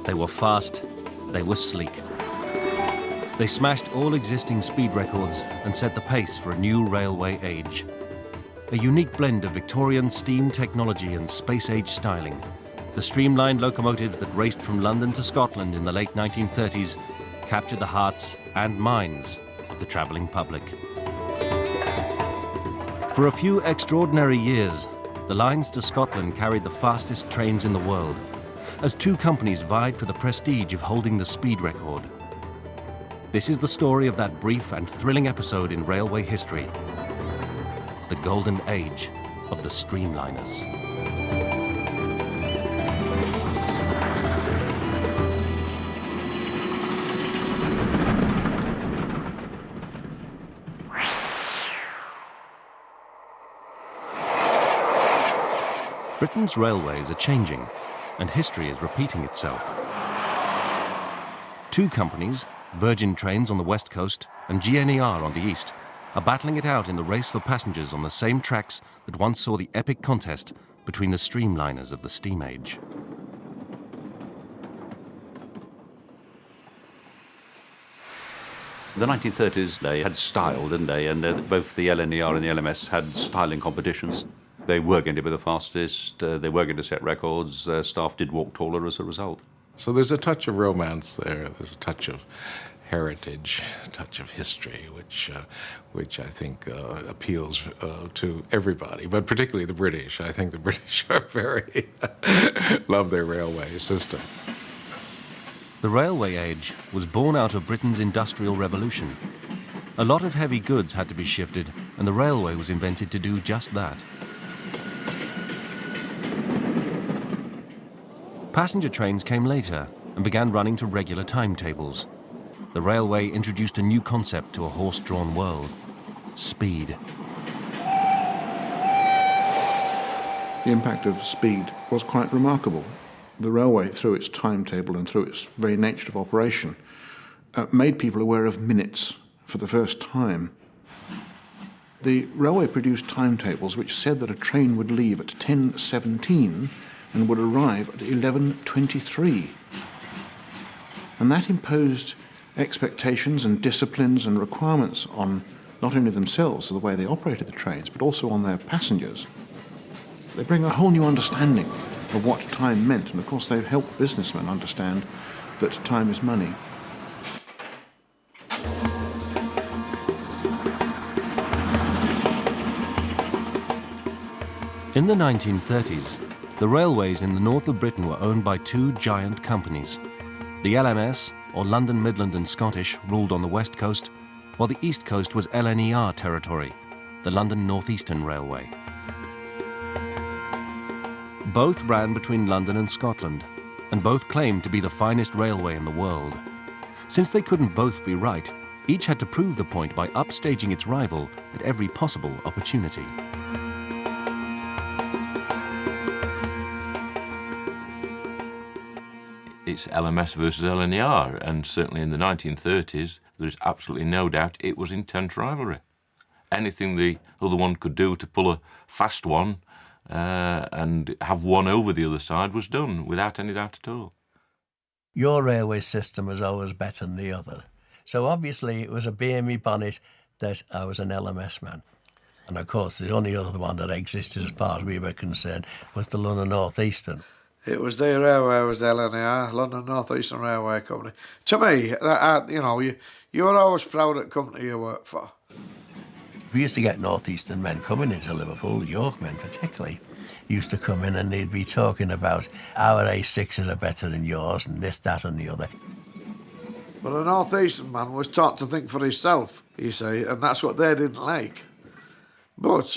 They were fast, they were sleek. They smashed all existing speed records and set the pace for a new railway age. A unique blend of Victorian steam technology and space-age styling. The streamlined locomotives that raced from London to Scotland in the late 1930s captured the hearts and minds of the travelling public. For a few extraordinary years, the lines to Scotland carried the fastest trains in the world, as two companies vied for the prestige of holding the speed record. This is the story of that brief and thrilling episode in railway history, the golden age of the streamliners. Britain's railways are changing, and history is repeating itself. Two companies, Virgin Trains on the west coast and GNER on the east, are battling it out in the race for passengers on the same tracks that once saw the epic contest between the streamliners of the steam age. The 1930s, they had style, didn't they? And both the LNER and the LMS had styling competitions. They were going to be the fastest, they were going to set records, staff did walk taller as a result. So there's a touch of romance there, there's a touch of heritage, a touch of history, which I think appeals to everybody, but particularly the British. I think the British are very, love their railway system. The railway age was born out of Britain's Industrial Revolution. A lot of heavy goods had to be shifted, and the railway was invented to do just that. Passenger trains came later and began running to regular timetables. The railway introduced a new concept to a horse-drawn world: speed. The impact of speed was quite remarkable. The railway, through its timetable and through its very nature of operation, made people aware of minutes for the first time. The railway produced timetables which said that a train would leave at 10:17 and would arrive at 11:23. And that imposed expectations and disciplines and requirements on not only themselves, the way they operated the trains, but also on their passengers. They bring a whole new understanding of what time meant, and of course they help businessmen understand that time is money. In the 1930s, the railways in the north of Britain were owned by two giant companies. The LMS, or London, Midland and Scottish, ruled on the west coast, while the east coast was LNER territory, the London North Eastern Railway. Both ran between London and Scotland, and both claimed to be the finest railway in the world. Since they couldn't both be right, each had to prove the point by upstaging its rival at every possible opportunity. It's LMS versus LNER, and certainly in the 1930s, there's absolutely no doubt it was intense rivalry. Anything the other one could do to pull a fast one and have one over the other side was done, without any doubt at all. Your railway system was always better than the other. So obviously it was a beer in me bonnet that I was an LMS man. And of course the only other one that existed as far as we were concerned was the London North Eastern. It was their railway, was the LNER, London North Eastern Railway Company. To me, you were always proud of the company you worked for. We used to get North Eastern men coming into Liverpool, York men particularly, used to come in and they'd be talking about our A6s are better than yours and this, that and the other. But a North Eastern man was taught to think for himself, you see, and that's what they didn't like. But,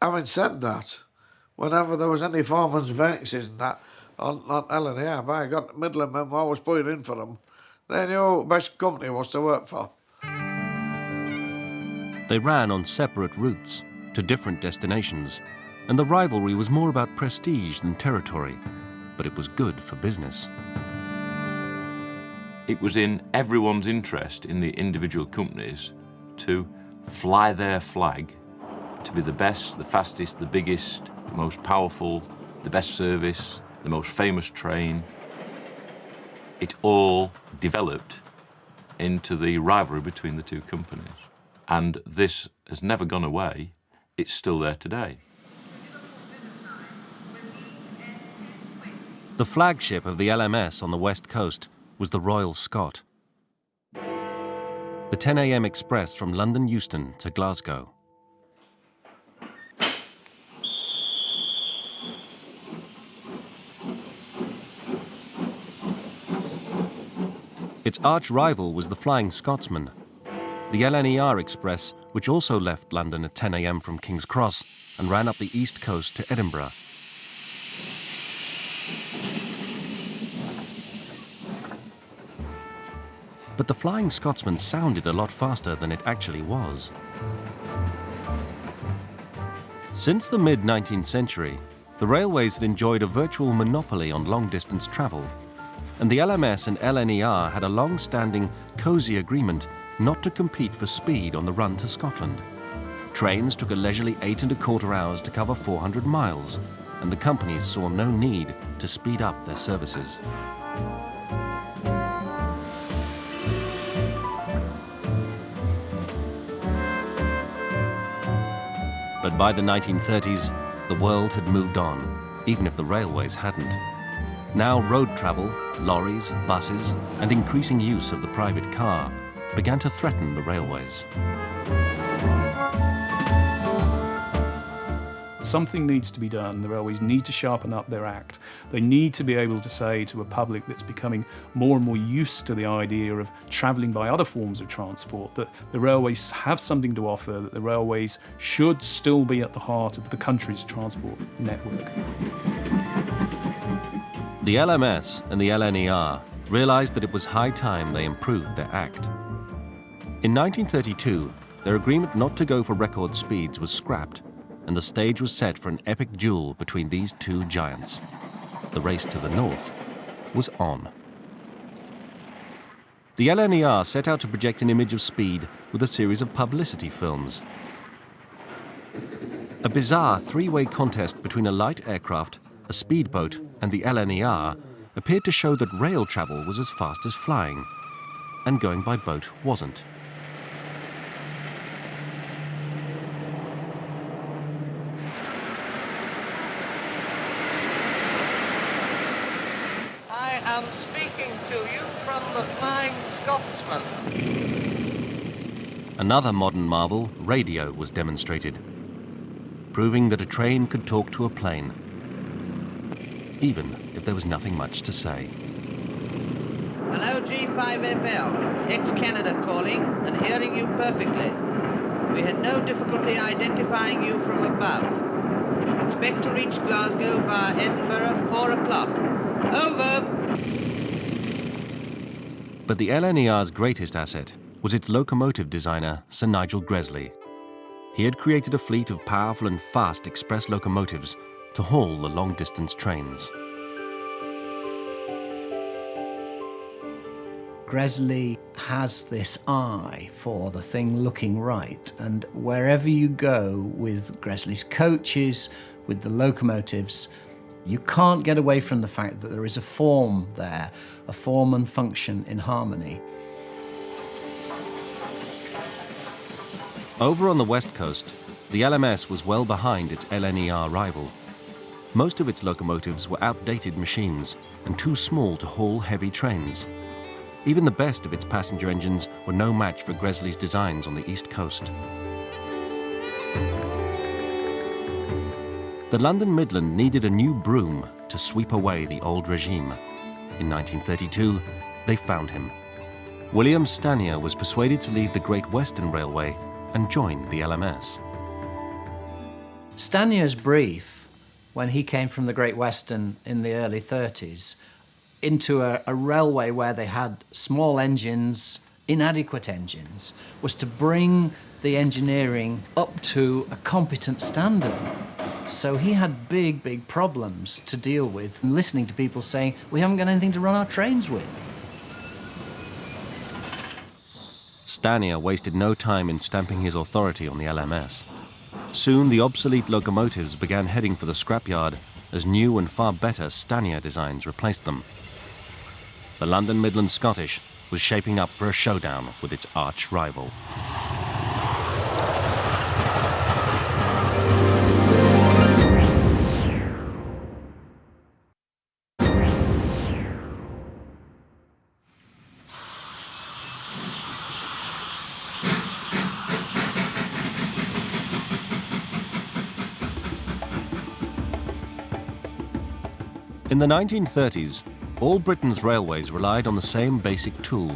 having said that, whenever there was any foreman's vacancies and that on LNER, by God, Midland men were always putting in for them. They knew the best company was to work for. They ran on separate routes to different destinations, and the rivalry was more about prestige than territory, but it was good for business. It was in everyone's interest in the individual companies to fly their flag, to be the best, the fastest, the biggest, the most powerful, the best service, the most famous train. it all developed into the rivalry between the two companies. And this has never gone away. It's still there today. The flagship of the LMS on the west coast was the Royal Scot. The 10 a.m. express from London Euston to Glasgow. Its arch rival was the Flying Scotsman, the LNER Express, which also left London at 10 a.m. from King's Cross and ran up the east coast to Edinburgh. But the Flying Scotsman sounded a lot faster than it actually was. Since the mid-19th century, the railways had enjoyed a virtual monopoly on long-distance travel, and the LMS and LNER had a long-standing, cosy agreement not to compete for speed on the run to Scotland. Trains took a leisurely 8¼ hours to cover 400 miles, and the companies saw no need to speed up their services. But by the 1930s, the world had moved on, even if the railways hadn't. Now road travel, lorries, buses, and increasing use of the private car began to threaten the railways. Something needs to be done. The railways need to sharpen up their act. They need to be able to say to a public that's becoming more and more used to the idea of travelling by other forms of transport that the railways have something to offer, that the railways should still be at the heart of the country's transport network. The LMS and the LNER realized that it was high time they improved their act. In 1932, their agreement not to go for record speeds was scrapped, and the stage was set for an epic duel between these two giants. The race to the north was on. The LNER set out to project an image of speed with a series of publicity films. A bizarre three-way contest between a light aircraft, a speedboat, and the LNER appeared to show that rail travel was as fast as flying, and going by boat wasn't. I am speaking to you from the Flying Scotsman. Another modern marvel, radio, was demonstrated, proving that a train could talk to a plane, even if there was nothing much to say. Hello, G5FL. Ex-Canada calling and hearing you perfectly. We had no difficulty identifying you from above. Expect to reach Glasgow via Edinburgh 4 o'clock. Over. But the LNER's greatest asset was its locomotive designer, Sir Nigel Gresley. He had created a fleet of powerful and fast express locomotives to haul the long-distance trains. Gresley has this eye for the thing looking right, and wherever you go with Gresley's coaches, with the locomotives, you can't get away from the fact that there is a form there, a form and function in harmony. Over on the west coast, the LMS was well behind its LNER rival. Most of its locomotives were outdated machines and too small to haul heavy trains. Even the best of its passenger engines were no match for Gresley's designs on the east coast. The London Midland needed a new broom to sweep away the old regime. In 1932, they found him. William Stanier was persuaded to leave the Great Western Railway and join the LMS. Stanier's brief, when he came from the Great Western in the early 30s, into a railway where they had small engines, inadequate engines, was to bring the engineering up to a competent standard. So he had big, big problems to deal with, and listening to people saying, we haven't got anything to run our trains with. Stanier wasted no time in stamping his authority on the LMS. Soon the obsolete locomotives began heading for the scrapyard as new and far better Stanier designs replaced them. the London Midland Scottish was shaping up for a showdown with its arch rival. In the 1930s, all Britain's railways relied on the same basic tool,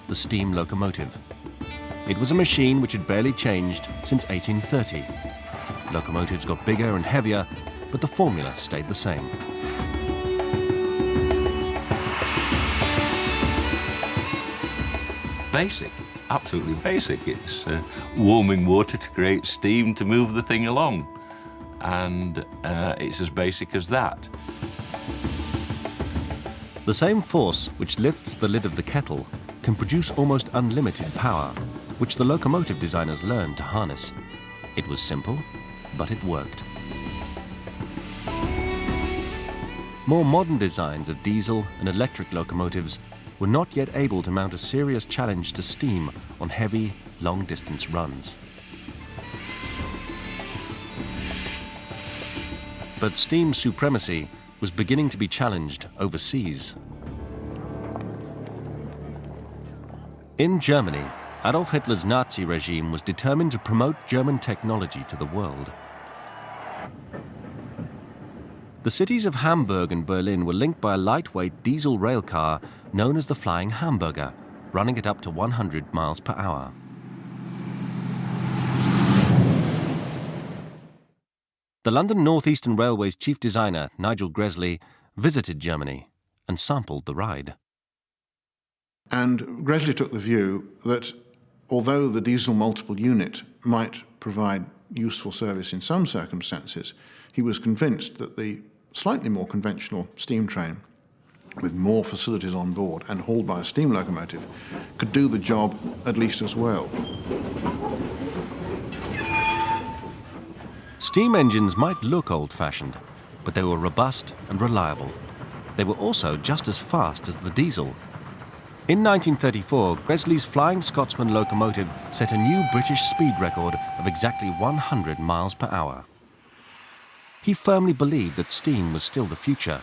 the steam locomotive. It was a machine which had barely changed since 1830. Locomotives got bigger and heavier, but the formula stayed the same. Basic, absolutely basic. It's warming water to create steam to move the thing along. And it's as basic as that. The same force which lifts the lid of the kettle can produce almost unlimited power, which the locomotive designers learned to harness. It was simple, but it worked. More modern designs of diesel and electric locomotives were not yet able to mount a serious challenge to steam on heavy, long-distance runs. But steam supremacy was beginning to be challenged overseas. In Germany, Adolf Hitler's Nazi regime was determined to promote German technology to the world. The cities of Hamburg and Berlin were linked by a lightweight diesel rail car known as the Flying Hamburger, running at up to 100 miles per hour. The London North Eastern Railway's chief designer, Nigel Gresley, visited Germany and sampled the ride. And Gresley took the view that although the diesel multiple unit might provide useful service in some circumstances, he was convinced that the slightly more conventional steam train, with more facilities on board and hauled by a steam locomotive, could do the job at least as well. Steam engines might look old-fashioned, but they were robust and reliable. They were also just as fast as the diesel. In 1934, Gresley's Flying Scotsman locomotive set a new British speed record of exactly 100 miles per hour. He firmly believed that steam was still the future,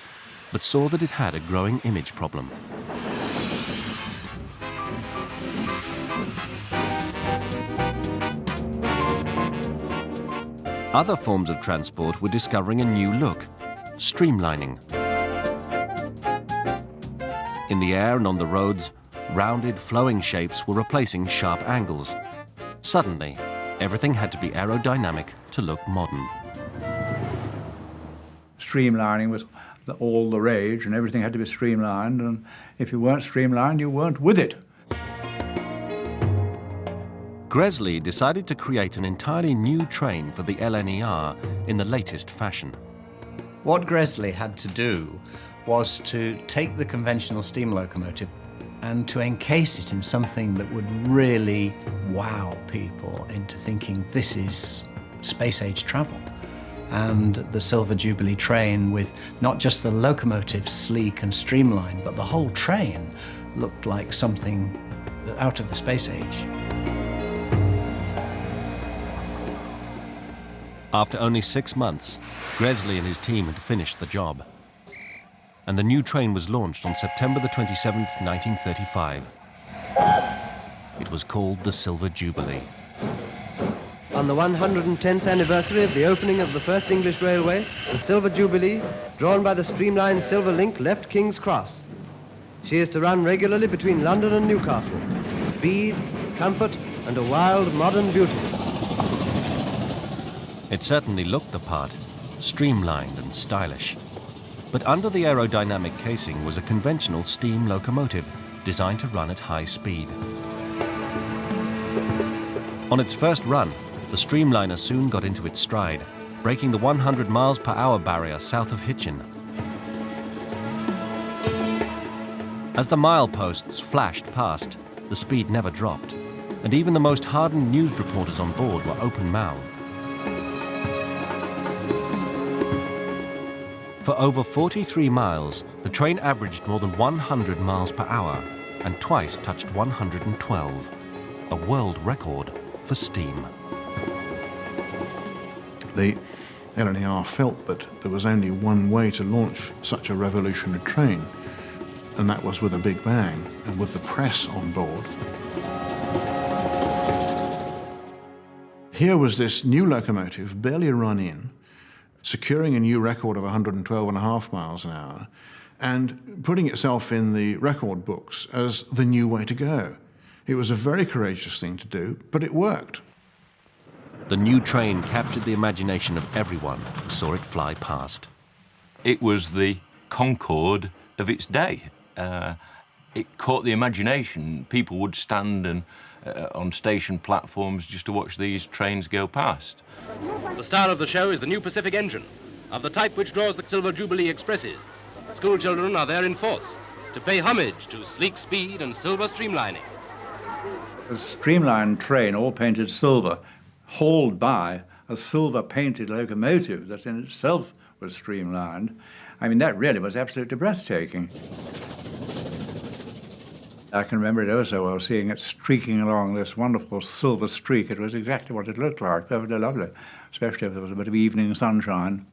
but saw that it had a growing image problem. Other forms of transport were discovering a new look, streamlining. In the air and on the roads, rounded, flowing shapes were replacing sharp angles. Suddenly, everything had to be aerodynamic to look modern. Streamlining was all the rage, and everything had to be streamlined, and if you weren't streamlined, you weren't with it. Gresley decided to create an entirely new train for the LNER in the latest fashion. What Gresley had to do was to take the conventional steam locomotive and to encase it in something that would really wow people into thinking this is space-age travel. And the Silver Jubilee train, with not just the locomotive sleek and streamlined, but the whole train looked like something out of the space age. After only 6 months, Gresley and his team had finished the job. And the new train was launched on September the 27th, 1935. It was called the Silver Jubilee. On the 110th anniversary of the opening of the first English railway, the Silver Jubilee, drawn by the streamlined Silver Link, left King's Cross. She is to run regularly between London and Newcastle. Speed, comfort, and a wild modern beauty. It certainly looked the part, streamlined and stylish. But under the aerodynamic casing was a conventional steam locomotive designed to run at high speed. On its first run, the streamliner soon got into its stride, breaking the 100 miles per hour barrier south of Hitchin. As the mileposts flashed past, the speed never dropped, and even the most hardened news reporters on board were open-mouthed. For over 43 miles, the train averaged more than 100 miles per hour and twice touched 112, a world record for steam. The LNER felt that there was only one way to launch such a revolutionary train, and that was with a big bang and with the press on board. Here was this new locomotive, barely run in, securing a new record of 112.5 miles an hour, and putting itself in the record books as the new way to go. It was a very courageous thing to do, but it worked. The new train captured the imagination of everyone who saw it fly past. It was the Concorde of its day. It caught the imagination. People would stand and on station platforms just to watch these trains go past. The star of the show is the new Pacific engine, of the type which draws the Silver Jubilee Expresses. School children are there in force to pay homage to sleek speed and silver streamlining. A streamlined train, all painted silver, hauled by a silver-painted locomotive that in itself was streamlined. I mean, that really was absolutely breathtaking. I can remember it ever so well, seeing it streaking along this wonderful silver streak. It was exactly what it looked like, perfectly lovely, especially if there was a bit of evening sunshine.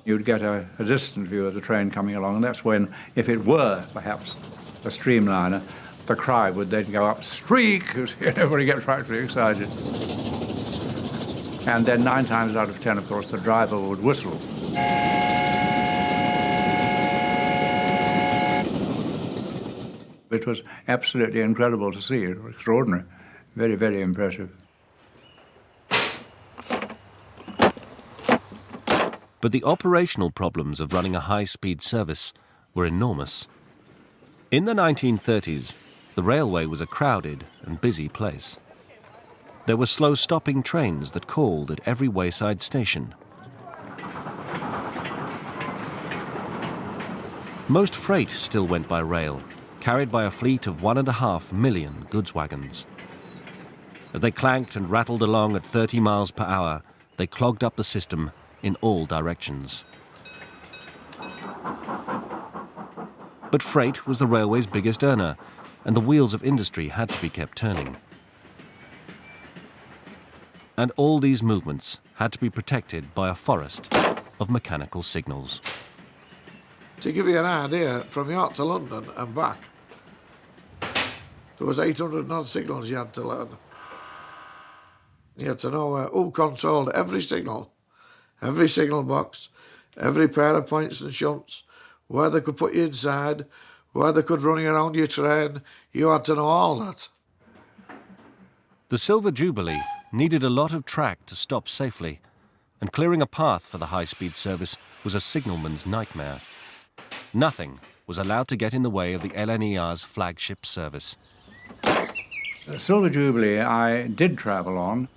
You'd get a distant view of the train coming along, and that's when, if it were perhaps a streamliner, the cry would then go up, "Streak!" Everybody gets frightfully excited. And then 9 times out of 10, of course, the driver would whistle. It was absolutely incredible to see. It was extraordinary. Very, very impressive. But the operational problems of running a high-speed service were enormous. In the 1930s, the railway was a crowded and busy place. There were slow-stopping trains that called at every wayside station. Most freight still went by rail, carried by a fleet of 1.5 million goods wagons. As they clanked and rattled along at 30 miles per hour, they clogged up the system in all directions. But freight was the railway's biggest earner, and the wheels of industry had to be kept turning. And all these movements had to be protected by a forest of mechanical signals. To give you an idea, from York to London and back, there was 800 odd signals you had to learn. You had to know who controlled every signal box, every pair of points and shunts, where they could put you inside, where they could run you around your train. You had to know all that. The Silver Jubilee needed a lot of track to stop safely, and clearing a path for the high-speed service was a signalman's nightmare. Nothing was allowed to get in the way of the LNER's flagship service. The Silver Jubilee I did travel on,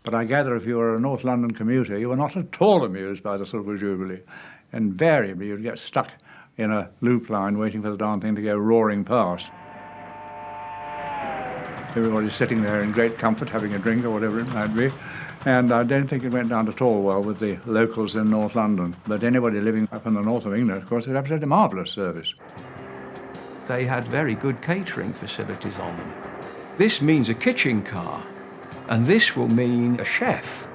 but I gather if you were a North London commuter, you were not at all amused by the Silver Jubilee. Invariably, you'd get stuck in a loop line waiting for the darn thing to go roaring past. Everybody's sitting there in great comfort, having a drink or whatever it might be, and I don't think it went down at all well with the locals in North London. But anybody living up in the north of England, of course, it's absolutely a marvellous service. They had very good catering facilities on them. This means a kitchen car, and this will mean a chef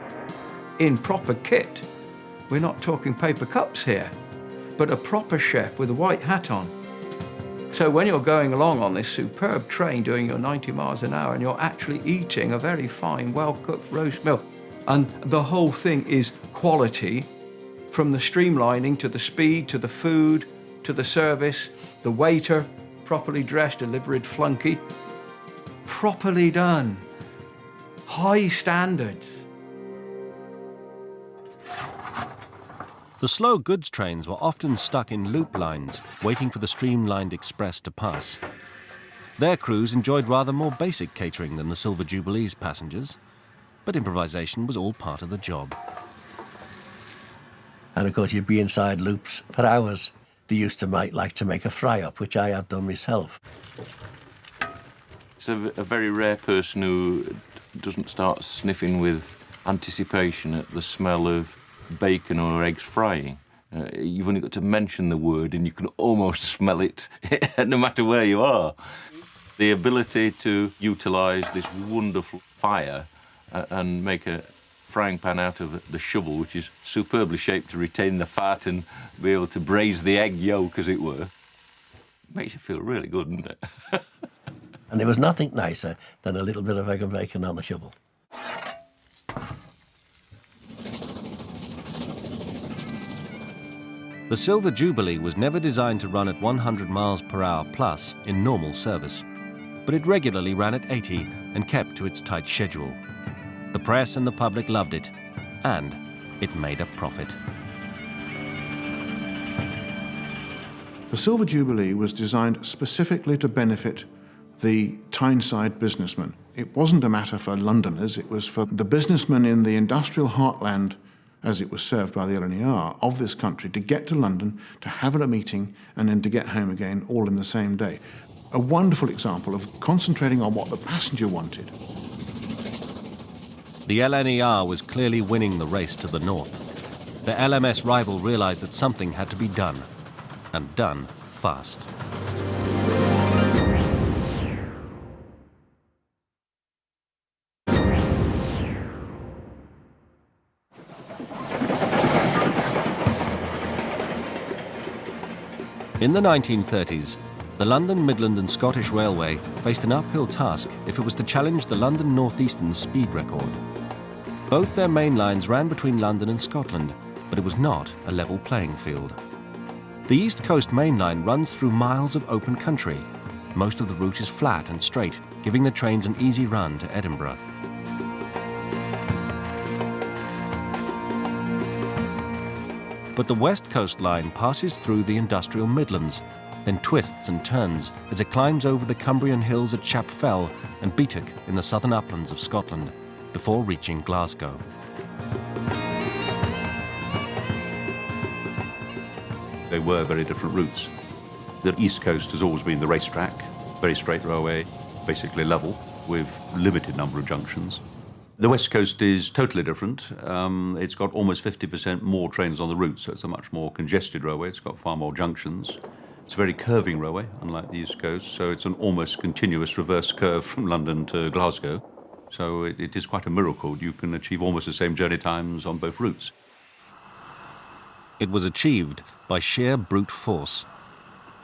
in proper kit. We're not talking paper cups here, but a proper chef with a white hat on. So when you're going along on this superb train doing your 90 miles an hour and you're actually eating a very fine, well-cooked roast meal, and the whole thing is quality, from the streamlining to the speed, to the food, to the service, the waiter, properly dressed, a liveried flunky, properly done, high standards. The slow goods trains were often stuck in loop lines, waiting for the streamlined express to pass. Their crews enjoyed rather more basic catering than the Silver Jubilee's passengers, but improvisation was all part of the job. And of course, you'd be inside loops for hours. They used to like to make a fry-up, which I have done myself. It's a very rare person who doesn't start sniffing with anticipation at the smell of bacon or eggs frying. You've only got to mention the word and you can almost smell it no matter where you are. The ability to utilise this wonderful fire and make a frying pan out of the shovel, which is superbly shaped to retain the fat and be able to braise the egg yolk, as it were, makes you feel really good, doesn't it? And there was nothing nicer than a little bit of egg and bacon on the shovel. The Silver Jubilee was never designed to run at 100 miles per hour plus in normal service, but it regularly ran at 80 and kept to its tight schedule. The press and the public loved it, and it made a profit. The Silver Jubilee was designed specifically to benefit the Tyneside businessmen. It wasn't a matter for Londoners, it was for the businessmen in the industrial heartland, as it was served by the LNER, of this country, to get to London, to have a meeting, and then to get home again, all in the same day. A wonderful example of concentrating on what the passenger wanted. The LNER was clearly winning the race to the north. The LMS rival realized that something had to be done, and done fast. In the 1930s, the London, Midland and Scottish Railway faced an uphill task if it was to challenge the London North Eastern speed record. Both their main lines ran between London and Scotland, but it was not a level playing field. The East Coast Main Line runs through miles of open country. Most of the route is flat and straight, giving the trains an easy run to Edinburgh. But the West Coast Line passes through the industrial Midlands, then twists and turns as it climbs over the Cumbrian hills at Shap Fell and Beattock in the southern uplands of Scotland, before reaching Glasgow. They were very different routes. The East Coast has always been the racetrack, very straight railway, basically level, with limited number of junctions. The West Coast is totally different. It's got almost 50% more trains on the route, so it's a much more congested railway. It's got far more junctions. It's a very curving railway, unlike the East Coast, so it's an almost continuous reverse curve from London to Glasgow. So it is quite a miracle. You can achieve almost the same journey times on both routes. It was achieved by sheer brute force.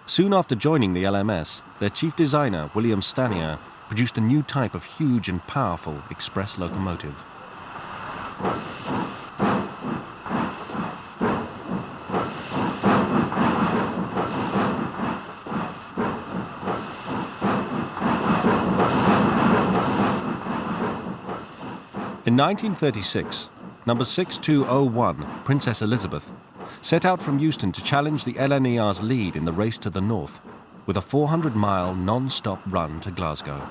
Soon after joining the LMS, their chief designer, William Stanier, produced a new type of huge and powerful express locomotive. In 1936, number 6201, Princess Elizabeth, set out from Euston to challenge the LNER's lead in the race to the north, with a 400-mile non-stop run to Glasgow.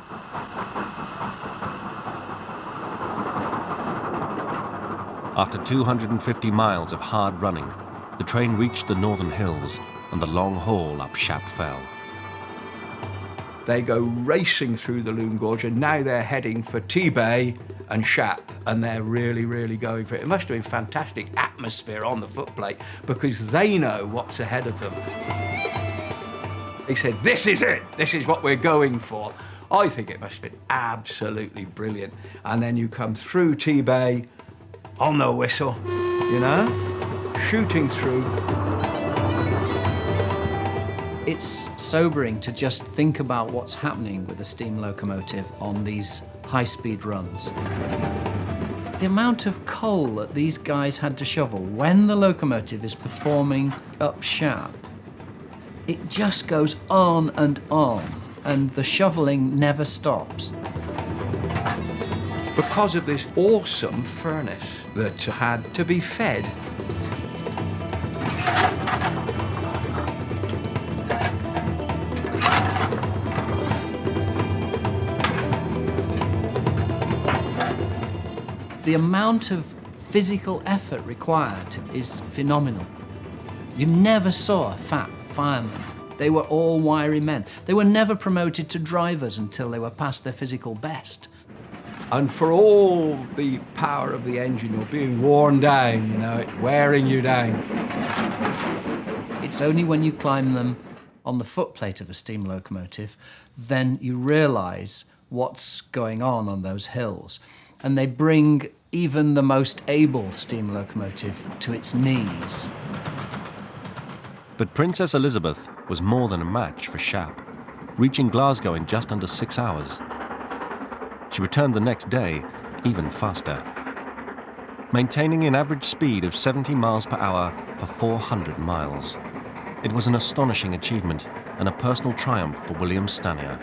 After 250 miles of hard running, the train reached the northern hills and the long haul up Shap Fell. They go racing through the Lune Gorge, and now they're heading for T-Bay and Shap, and they're really, really going for it. It must have been fantastic atmosphere on the footplate, because they know what's ahead of them. They said, this is it, this is what we're going for. I think it must have been absolutely brilliant. And then you come through T-Bay on the whistle, you know, shooting through. It's sobering to just think about what's happening with a steam locomotive on these high-speed runs. The amount of coal that these guys had to shovel when the locomotive is performing up Shap, it just goes on, and the shoveling never stops. Because of this awesome furnace that had to be fed. The amount of physical effort required is phenomenal. You never saw a fat fireman. They were all wiry men. They were never promoted to drivers until they were past their physical best. And for all the power of the engine, you're being worn down, you know, it's wearing you down. It's only when you climb them on the footplate of a steam locomotive, then you realise what's going on those hills. And they bring even the most able steam locomotive to its knees. But Princess Elizabeth was more than a match for Shap, reaching Glasgow in just under 6 hours. She returned the next day, even faster, maintaining an average speed of 70 miles per hour for 400 miles. It was an astonishing achievement and a personal triumph for William Stanier.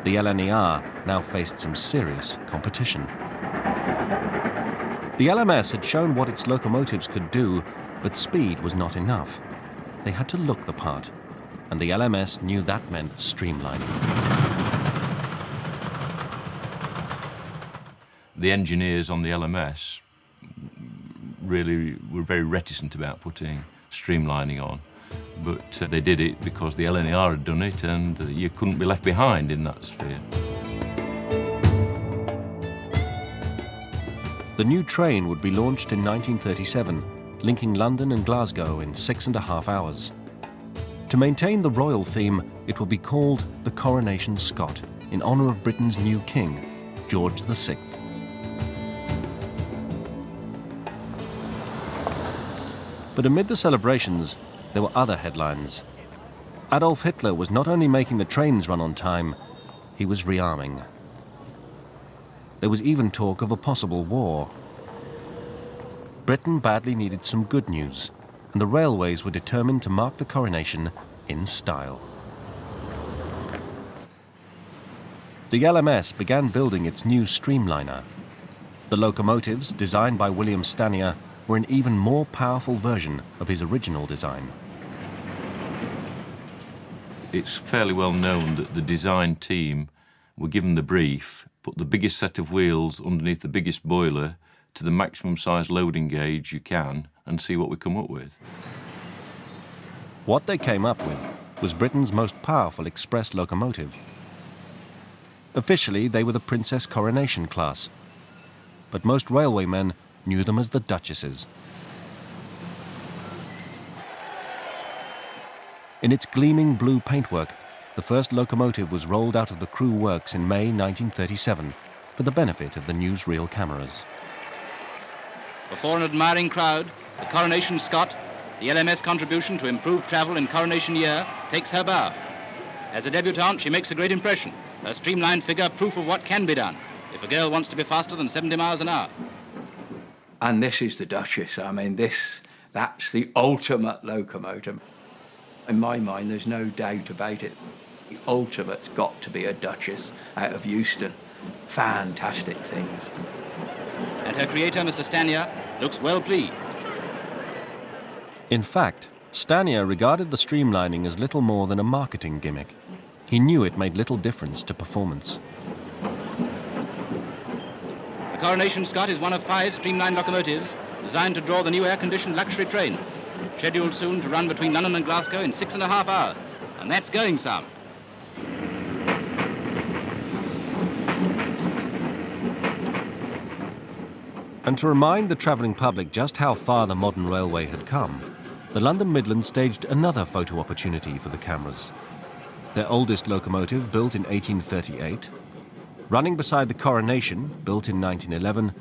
The LNER now faced some serious competition. The LMS had shown what its locomotives could do, but speed was not enough. They had to look the part, and the LMS knew that meant streamlining. The engineers on the LMS really were very reticent about putting streamlining on, but they did it because the LNER had done it, and you couldn't be left behind in that sphere. The new train would be launched in 1937, linking London and Glasgow in 6.5 hours. To maintain the royal theme, it will be called the Coronation Scot, in honour of Britain's new king, George VI. But amid the celebrations, there were other headlines. Adolf Hitler was not only making the trains run on time, he was rearming. There was even talk of a possible war. Britain badly needed some good news, and the railways were determined to mark the coronation in style. The LMS began building its new streamliner. The locomotives, designed by William Stanier, were an even more powerful version of his original design. It's fairly well known that the design team were given the brief, put the biggest set of wheels underneath the biggest boiler to the maximum size loading gauge you can, and see what we come up with. What they came up with was Britain's most powerful express locomotive. Officially, they were the Princess Coronation class, but most railwaymen knew them as the Duchesses. In its gleaming blue paintwork, the first locomotive was rolled out of the Crewe works in May 1937 for the benefit of the newsreel cameras. Before an admiring crowd, the Coronation Scot, the LMS contribution to improved travel in Coronation Year, takes her bow. As a debutante, she makes a great impression. Her streamlined figure, proof of what can be done if a girl wants to be faster than 70 miles an hour. And this is the Duchess. I mean, that's the ultimate locomotive. In my mind, there's no doubt about it. The ultimate's got to be a Duchess out of Euston. Fantastic things. And her creator, Mr. Stanier, looks well pleased. In fact, Stanier regarded the streamlining as little more than a marketing gimmick. He knew it made little difference to performance. The Coronation Scot is one of 5 streamlined locomotives designed to draw the new air-conditioned luxury train, scheduled soon to run between London and Glasgow in 6.5 hours. And that's going some. And to remind the travelling public just how far the modern railway had come, the London Midland staged another photo opportunity for the cameras. Their oldest locomotive, built in 1838, running beside the Coronation, built in 1911,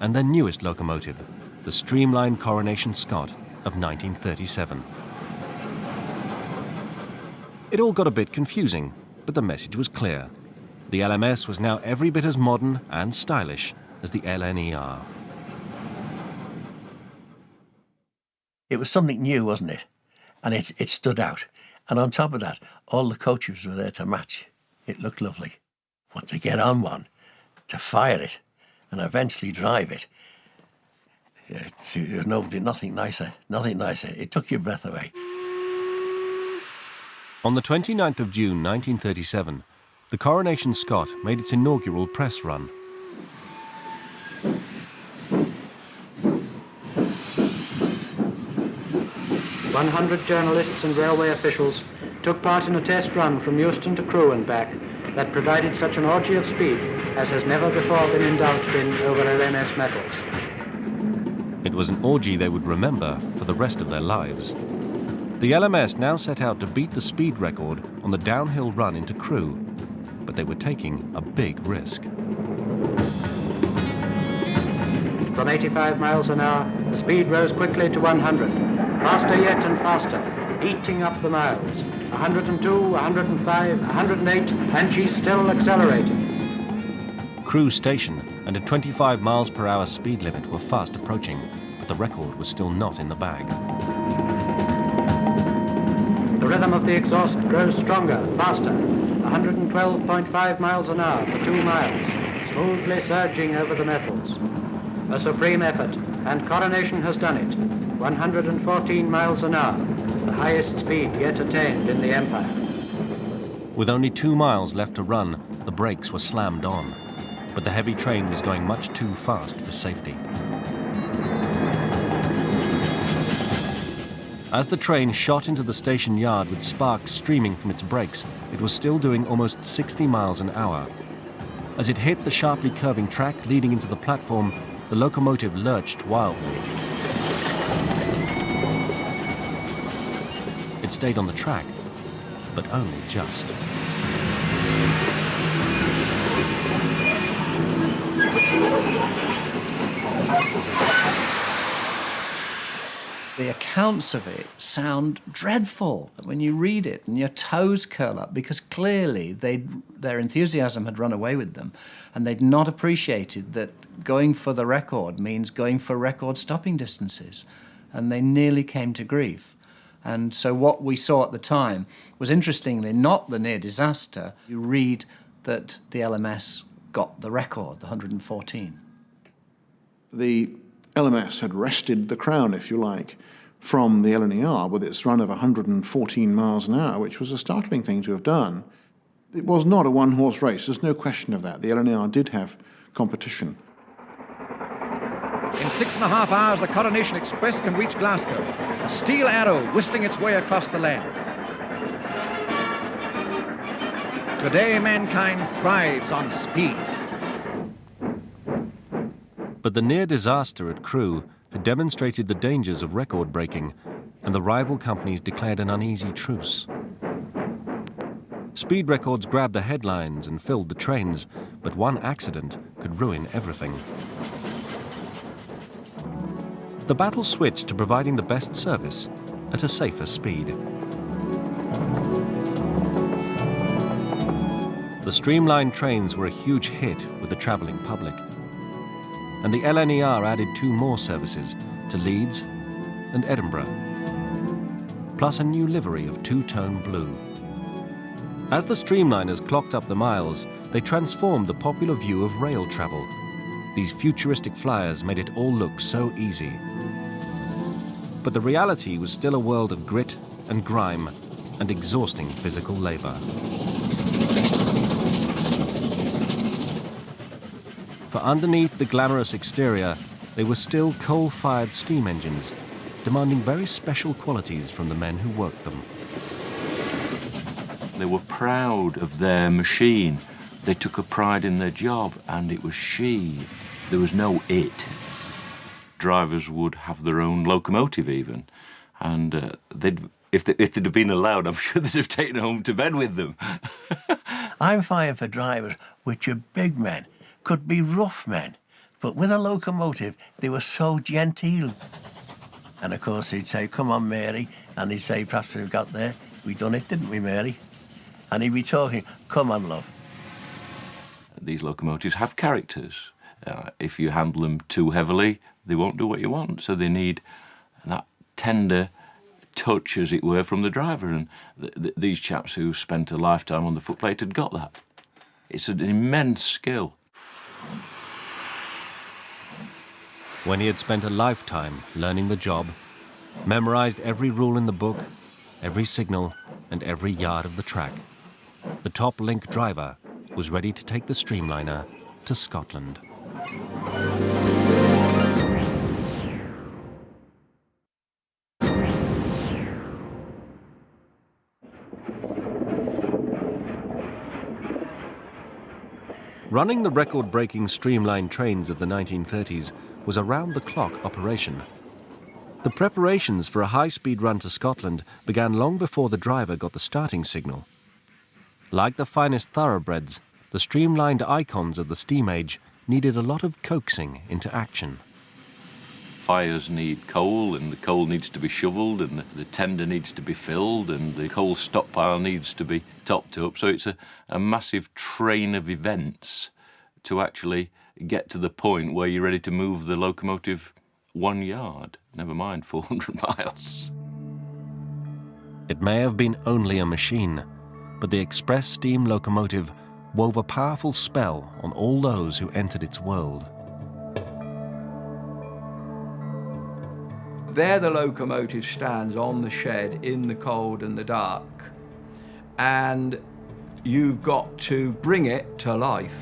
and their newest locomotive, the streamlined Coronation Scot of 1937. It all got a bit confusing, but the message was clear. The LMS was now every bit as modern and stylish as the LNER. It was something new, wasn't it? And it stood out. And on top of that, all the coaches were there to match. It looked lovely. But to get on one, to fire it, and eventually drive it, nothing nicer, nothing nicer. It took your breath away. On the 29th of June 1937, the Coronation Scot made its inaugural press run. "100 journalists and railway officials took part in a test run from Euston to Crewe and back that provided such an orgy of speed as has never before been indulged in over LMS metals." It was an orgy they would remember for the rest of their lives. The LMS now set out to beat the speed record on the downhill run into Crewe, but they were taking a big risk. From 85 miles an hour, the speed rose quickly to 100. Faster yet and faster, eating up the miles. 102, 105, 108, and she's still accelerating. Crewe Station and a 25 miles per hour speed limit were fast approaching, but the record was still not in the bag. The rhythm of the exhaust grows stronger, faster. 112.5 miles an hour for 2 miles, smoothly surging over the metals. A supreme effort, and Coronation has done it. 114 miles an hour, the highest speed yet attained in the Empire. With only 2 miles left to run, the brakes were slammed on, but the heavy train was going much too fast for safety. As the train shot into the station yard with sparks streaming from its brakes, it was still doing almost 60 miles an hour. As it hit the sharply curving track leading into the platform, the locomotive lurched wildly. It stayed on the track, but only just. The accounts of it sound dreadful when you read it, and your toes curl up, because clearly their enthusiasm had run away with them, and they'd not appreciated that going for the record means going for record stopping distances, and they nearly came to grief. And so what we saw at the time was, interestingly, not the near disaster. You read that the LMS got the record, the 114. The LMS had wrested the crown, if you like, from the LNER with its run of 114 miles an hour, which was a startling thing to have done. It was not a one-horse race, there's no question of that. The LNER did have competition. In 6.5 hours, the Coronation Express can reach Glasgow, a steel arrow whistling its way across the land. Today, mankind thrives on speed. But the near disaster at Crewe had demonstrated the dangers of record breaking, and the rival companies declared an uneasy truce. Speed records grabbed the headlines and filled the trains, but one accident could ruin everything. The battle switched to providing the best service at a safer speed. The streamlined trains were a huge hit with the travelling public, and the LNER added 2 more services to Leeds and Edinburgh, plus a new livery of 2-tone blue. As the streamliners clocked up the miles, they transformed the popular view of rail travel. These futuristic flyers made it all look so easy. But the reality was still a world of grit and grime and exhausting physical labour. For underneath the glamorous exterior, they were still coal-fired steam engines, demanding very special qualities from the men who worked them. They were proud of their machine. They took a pride in their job, and it was she. There was no it. Drivers would have their own locomotive even, and if they'd have been allowed, I'm sure they'd have taken home to bed with them. I'm fine for drivers which are big men, could be rough men, but with a locomotive, they were so genteel. And of course, he'd say, "Come on, Mary," and he'd say, "Perhaps we've got there. We done it, didn't we, Mary?" And he'd be talking, "Come on, love." These locomotives have characters. If you handle them too heavily, they won't do what you want. So they need that tender touch, as it were, from the driver. And these chaps who spent a lifetime on the footplate had got that. It's an immense skill. When he had spent a lifetime learning the job, memorized every rule in the book, every signal, and every yard of the track, the top link driver was ready to take the streamliner to Scotland. Running the record-breaking streamlined trains of the 1930s was a round-the-clock operation. The preparations for a high-speed run to Scotland began long before the driver got the starting signal. Like the finest thoroughbreds, the streamlined icons of the steam age needed a lot of coaxing into action. Fires need coal, and the coal needs to be shoveled, and the tender needs to be filled, and the coal stockpile needs to be topped up. So it's a massive train of events to actually get to the point where you're ready to move the locomotive 1 yard, never mind 400 miles. It may have been only a machine, but the express steam locomotive wove a powerful spell on all those who entered its world. There the locomotive stands on the shed in the cold and the dark, and you've got to bring it to life.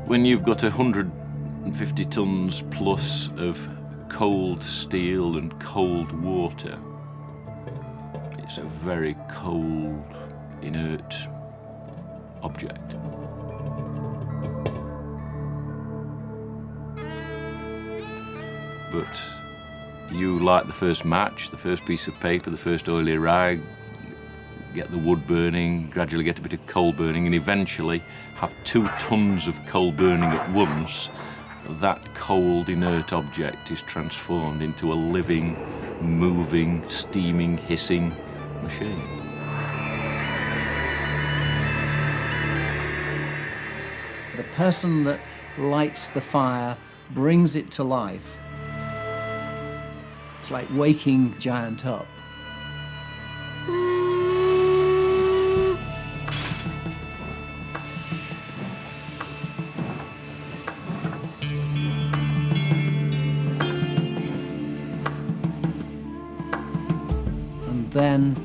When you've got 150 tons plus of cold steel and cold water, it's a very cold, inert object. But you light the first match, the first piece of paper, the first oily rag, get the wood burning, gradually get a bit of coal burning, and eventually have 2 tons of coal burning at once. That cold, inert object is transformed into a living, moving, steaming, hissing machine. The person that lights the fire, brings it to life. It's like waking giant up. And then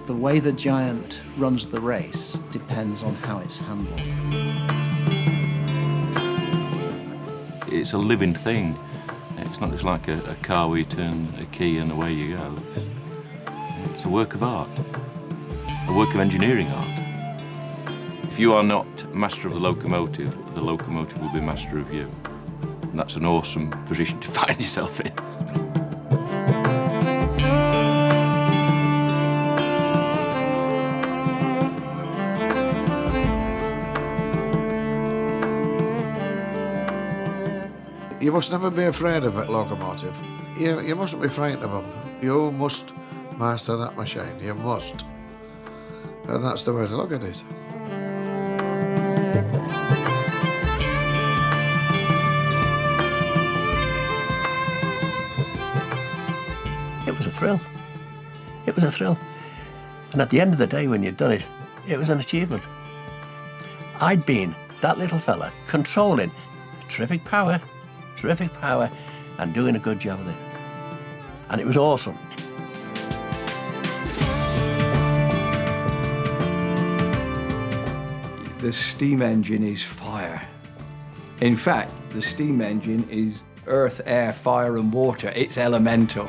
the way the giant runs the race depends on how it's handled. It's a living thing. It's not just like a car where you turn a key and away you go. It's a work of art, a work of engineering art. If you are not master of the locomotive will be master of you. And that's an awesome position to find yourself in. You must never be afraid of a locomotive. You mustn't be frightened of them. You must master that machine. You must. And that's the way to look at it. It was a thrill. It was a thrill. And at the end of the day, when you'd done it, it was an achievement. I'd been that little fella controlling terrific power, and doing a good job of it. And it was awesome. The steam engine is fire. In fact, the steam engine is earth, air, fire, and water. It's elemental.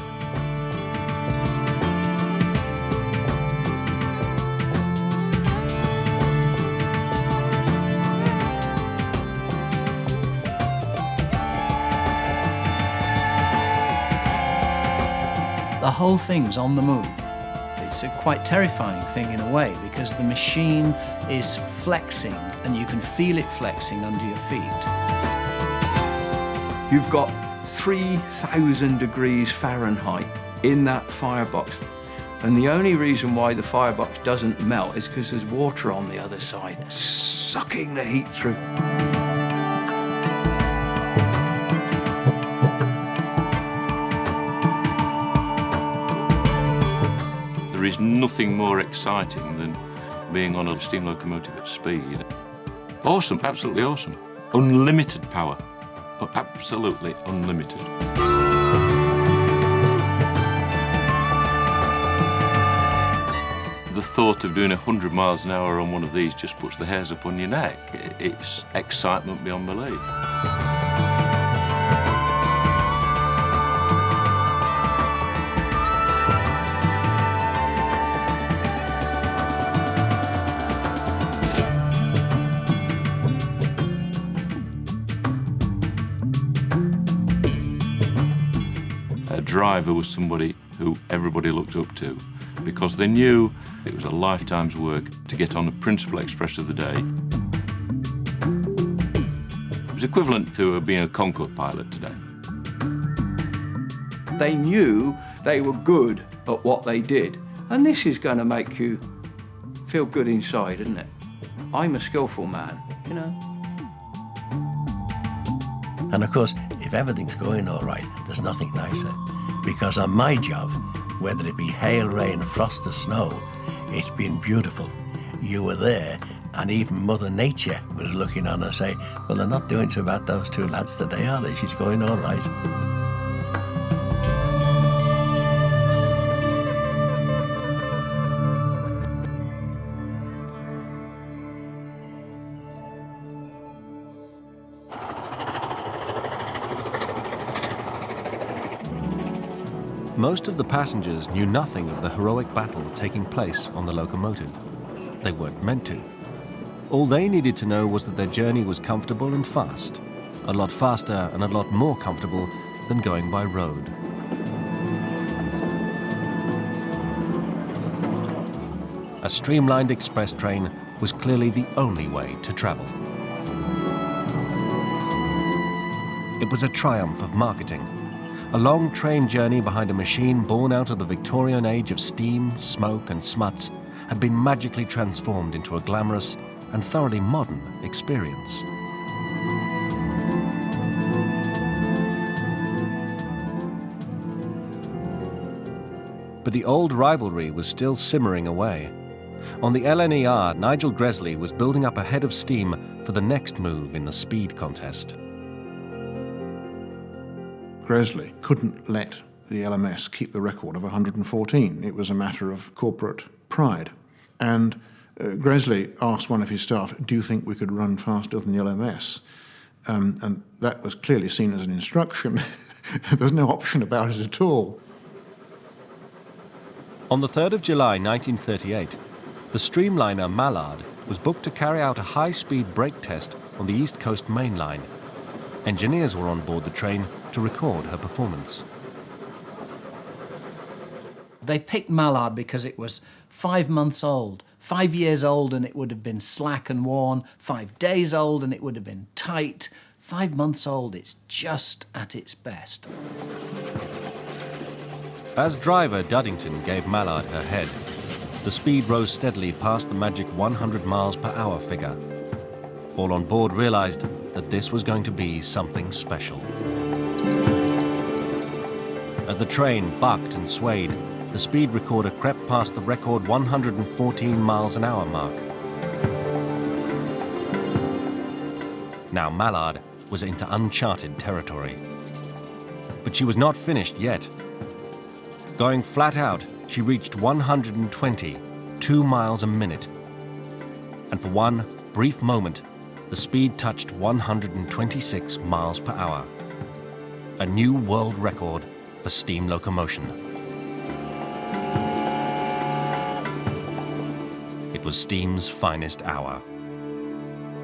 The whole thing's on the move. It's a quite terrifying thing in a way because the machine is flexing and you can feel it flexing under your feet. You've got 3,000 degrees Fahrenheit in that firebox. And the only reason why the firebox doesn't melt is because there's water on the other side, sucking the heat through. There is nothing more exciting than being on a steam locomotive at speed. Awesome, absolutely awesome. Unlimited power, absolutely unlimited. The thought of doing 100 miles an hour on one of these just puts the hairs up on your neck. It's excitement beyond belief. driver was somebody who everybody looked up to, because they knew it was a lifetime's work to get on the principal express of the day. It was equivalent to being a Concorde pilot today. They knew they were good at what they did. And this is going to make you feel good inside, isn't it? I'm a skillful man, you know. And of course, if everything's going all right, there's nothing nicer. Because on my job, whether it be hail, rain, frost or snow, it's been beautiful. You were there, and even Mother Nature was looking on and saying, well, they're not doing so bad, those two lads today, are they? She's going all right. Most of the passengers knew nothing of the heroic battle taking place on the locomotive. They weren't meant to. All they needed to know was that their journey was comfortable and fast, a lot faster and a lot more comfortable than going by road. A streamlined express train was clearly the only way to travel. It was a triumph of marketing. A long train journey behind a machine born out of the Victorian age of steam, smoke and smuts had been magically transformed into a glamorous and thoroughly modern experience. But the old rivalry was still simmering away. On the LNER, Nigel Gresley was building up a head of steam for the next move in the speed contest. Gresley couldn't let the LMS keep the record of 114. It was a matter of corporate pride. And Gresley asked one of his staff, do you think we could run faster than the LMS? And that was clearly seen as an instruction. There's no option about it at all. On the 3rd of July 1938, the streamliner Mallard was booked to carry out a high-speed brake test on the East Coast Main Line. Engineers were on board the train to record her performance. They picked Mallard because it was 5 months old, 5 years old and it would have been slack and worn, 5 days old and it would have been tight. 5 months old, it's just at its best. As driver Duddington gave Mallard her head, the speed rose steadily past the magic 100 miles per hour figure. All on board realized that this was going to be something special. As the train bucked and swayed, the speed recorder crept past the record 114 miles an hour mark. Now Mallard was into uncharted territory. But she was not finished yet. Going flat out, she reached 120, 2 miles a minute. And for one brief moment, the speed touched 126 miles per hour. A new world record for steam locomotion. It was steam's finest hour.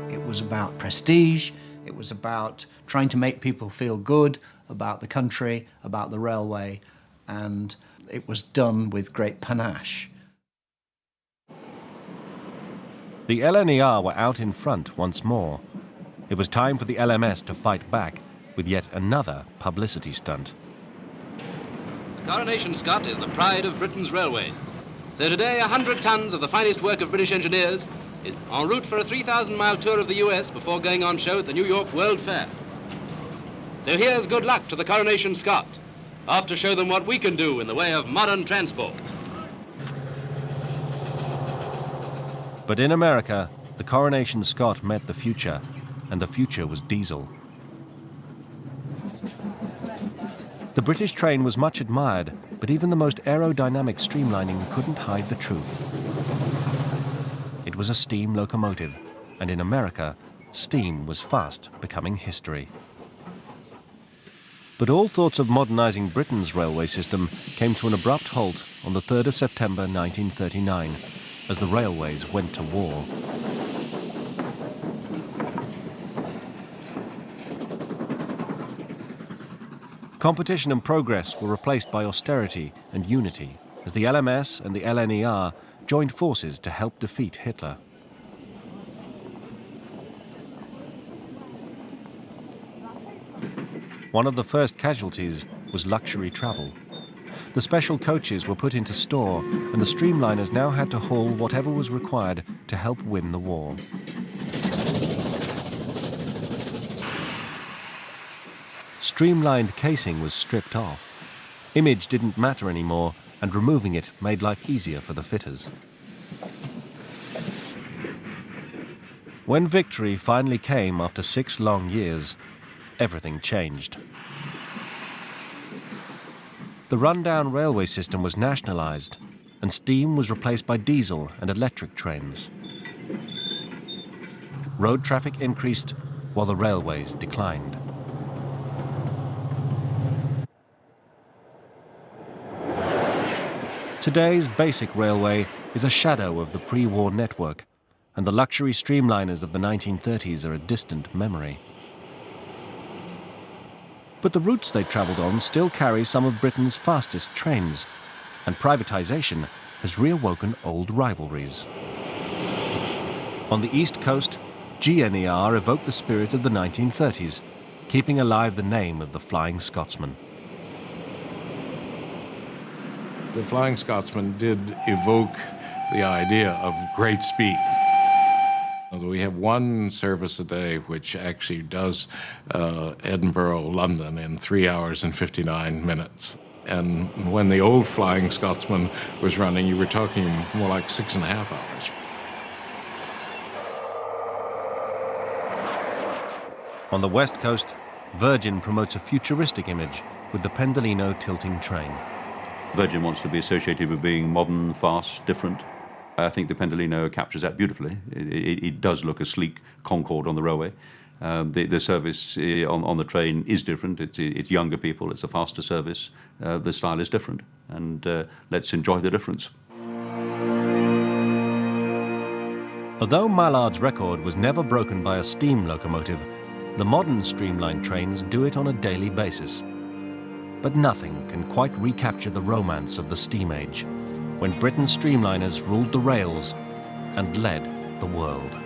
It was about prestige, it was about trying to make people feel good about the country, about the railway, and it was done with great panache. The LNER were out in front once more. It was time for the LMS to fight back with yet another publicity stunt. The Coronation Scot is the pride of Britain's railways. So today, 100 tons of the finest work of British engineers is en route for a 3,000-mile tour of the US before going on show at the New York World Fair. So here's good luck to the Coronation Scot, off to show them what we can do in the way of modern transport. But in America, the Coronation Scot met the future, and the future was diesel. The British train was much admired, but even the most aerodynamic streamlining couldn't hide the truth. It was a steam locomotive, and in America, steam was fast becoming history. But all thoughts of modernizing Britain's railway system came to an abrupt halt on the 3rd of September 1939, as the railways went to war. Competition and progress were replaced by austerity and unity as the LMS and the LNER joined forces to help defeat Hitler. One of the first casualties was luxury travel. The special coaches were put into store, and the streamliners now had to haul whatever was required to help win the war. Streamlined casing was stripped off. Image didn't matter anymore, and removing it made life easier for the fitters. When victory finally came after 6 long years, everything changed. The rundown railway system was nationalised, and steam was replaced by diesel and electric trains. Road traffic increased while the railways declined. Today's basic railway is a shadow of the pre-war network, and the luxury streamliners of the 1930s are a distant memory. But the routes they travelled on still carry some of Britain's fastest trains, and privatisation has reawoken old rivalries. On the East Coast, GNER evoked the spirit of the 1930s, keeping alive the name of the Flying Scotsman. The Flying Scotsman did evoke the idea of great speed. We have one service a day which actually does Edinburgh-London in 3 hours and 59 minutes. And when the old Flying Scotsman was running, you were talking more like 6.5 hours. On the West Coast, Virgin promotes a futuristic image with the Pendolino tilting train. Virgin wants to be associated with being modern, fast, different. I think the Pendolino captures that beautifully. It does look a sleek Concorde on the railway. The service on the train is different. It's younger people. It's a faster service. The style is different. And let's enjoy the difference. Although Mallard's record was never broken by a steam locomotive, the modern streamlined trains do it on a daily basis. But nothing can quite recapture the romance of the steam age, when Britain's streamliners ruled the rails and led the world.